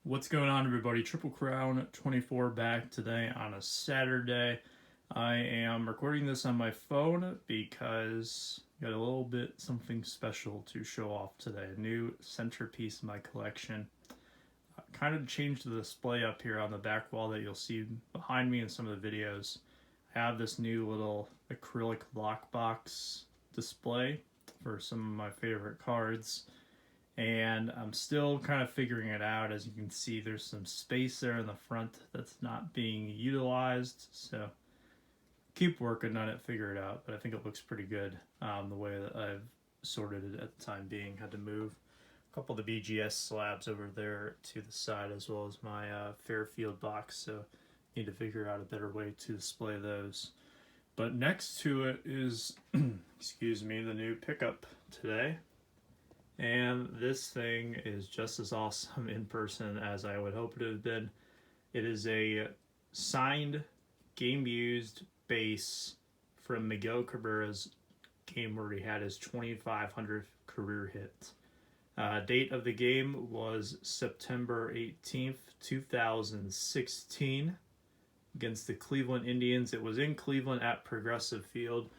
What's going on, everybody? Triple Crown 24 back today on a Saturday. I am recording this on my phone because I got a little bit something special to show off today. A new centerpiece in my collection. Kind of changed the display up here on the back wall that you'll see behind me in some of the videos. I have this new little acrylic lockbox display for some of my favorite cards. And I'm still kind of figuring it out. As you can see, there's some space there in the front that's not being utilized, so keep working on it, figure it out, but I think it looks pretty good the way that I've sorted it at the time being. Had to move a couple of the BGS slabs over there to the side, as well as my Fairfield box, so need to figure out a better way to display those. But next to it is excuse me, the new pickup today. And this thing is just as awesome in person as I would hope it would have been. It is a signed, game-used base from Miguel Cabrera's game where he had his 2,500th career hit. Date of the game was September 18th, 2016 against the Cleveland Indians. It was in Cleveland at Progressive Field.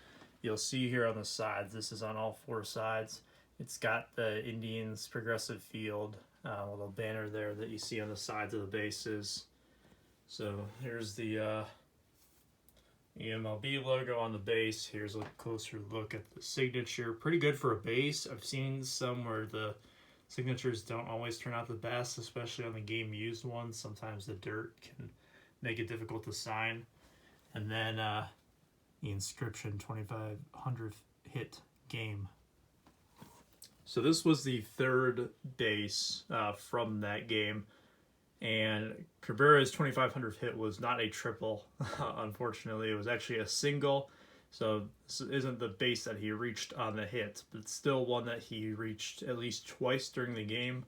You'll see here on the sides, this is on all four sides. It's got the Indians Progressive Field little banner there that you see on the sides of the bases. So here's the MLB logo on the base. Here's a closer look at the signature. Pretty good for a base. I've seen some where the signatures don't always turn out the best, especially on the game used ones. Sometimes the dirt can make it difficult to sign. And then the inscription, 2,500th hit game. So this was the third base from that game, and Cabrera's 2,500th hit was not a triple, unfortunately. It was actually a single, so this isn't the base that he reached on the hit, but still one that he reached at least twice during the game.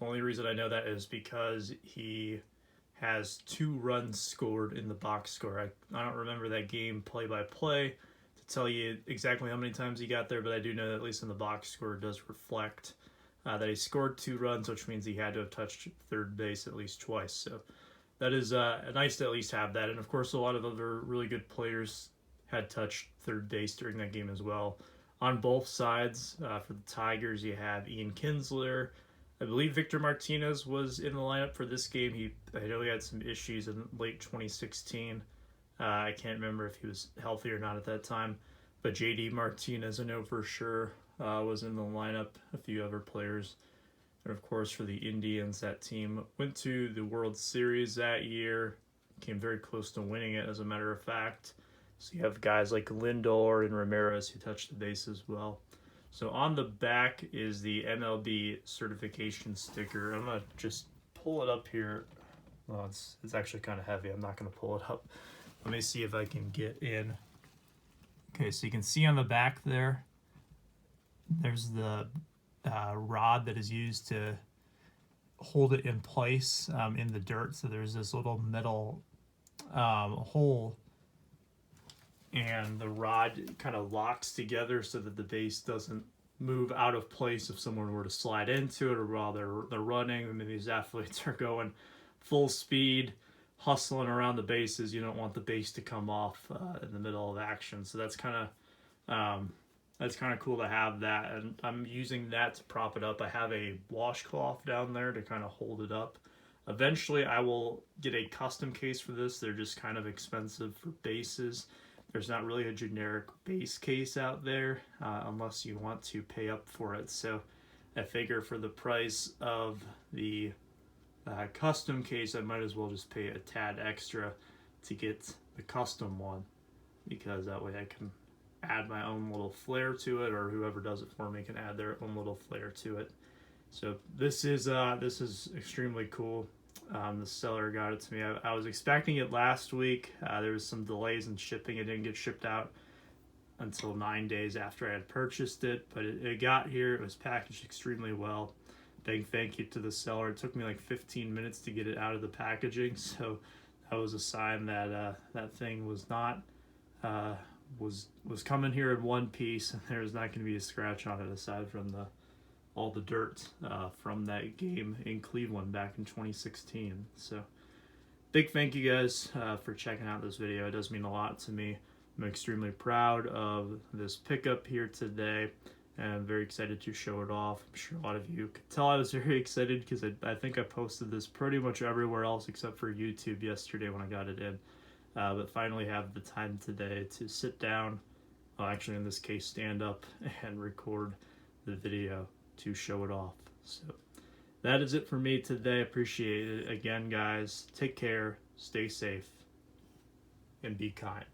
The only reason I know that is because he has 2 runs scored in the box score. I don't remember that game play by play tell you exactly how many times he got there, but I do know that at least in the box score it does reflect that he scored 2 runs, which means he had to have touched third base at least twice. So that is nice to at least have that. And of course, a lot of other really good players had touched third base during that game as well. On both sides, for the Tigers, you have Ian Kinsler. I believe Victor Martinez was in the lineup for this game. I know he had some issues in late 2016. I can't remember if he was healthy or not at that time, but JD Martinez, I know for sure, was in the lineup. A few other players. And of course, for the Indians, that team went to the World Series that year, came very close to winning it, as a matter of fact. So you have guys like Lindor and Ramirez who touched the base as well. So on the back is the MLB certification sticker. I'm going to just pull it up here. Well, it's actually kind of heavy. I'm not going to pull it up. Let me see if I can get in. Okay, so you can see on the back there, there's the rod that is used to hold it in place in the dirt. So there's this little metal hole, and the rod kind of locks together so that the base doesn't move out of place if someone were to slide into it, or while they're running. I mean, these athletes are going full speed, hustling around the bases. You don't want the base to come off in the middle of action. So that's kind of cool to have that, and I'm using that to prop it up. I have a washcloth down there to kind of hold it up. Eventually I will get a custom case for this. They're just kind of expensive for bases. There's not really a generic base case out there unless you want to pay up for it. So I figure for the price of the custom case, I might as well just pay a tad extra to get the custom one, because that way I can add my own little flair to it, or whoever does it for me can add their own little flair to it. So this is extremely cool. The seller got it to me. I was expecting it last week. There was some delays in shipping. It didn't get shipped out until 9 days after I had purchased it, but it got here. It was packaged extremely well. Big thank you to the seller. It took me like 15 minutes to get it out of the packaging, so that was a sign that that thing was not was coming here in one piece, and there's not going to be a scratch on it aside from the all the dirt from that game in Cleveland back in 2016. So big thank you guys for checking out this video. It does mean a lot to me. I'm extremely proud of this pickup here today, and I'm very excited to show it off. I'm sure a lot of you could tell I was very excited because I think I posted this pretty much everywhere else except for YouTube yesterday when I got it in. But finally have the time today to sit down, well, actually in this case stand up and record the video to show it off. So that is it for me today. Appreciate it. Again, guys, take care, stay safe, and be kind.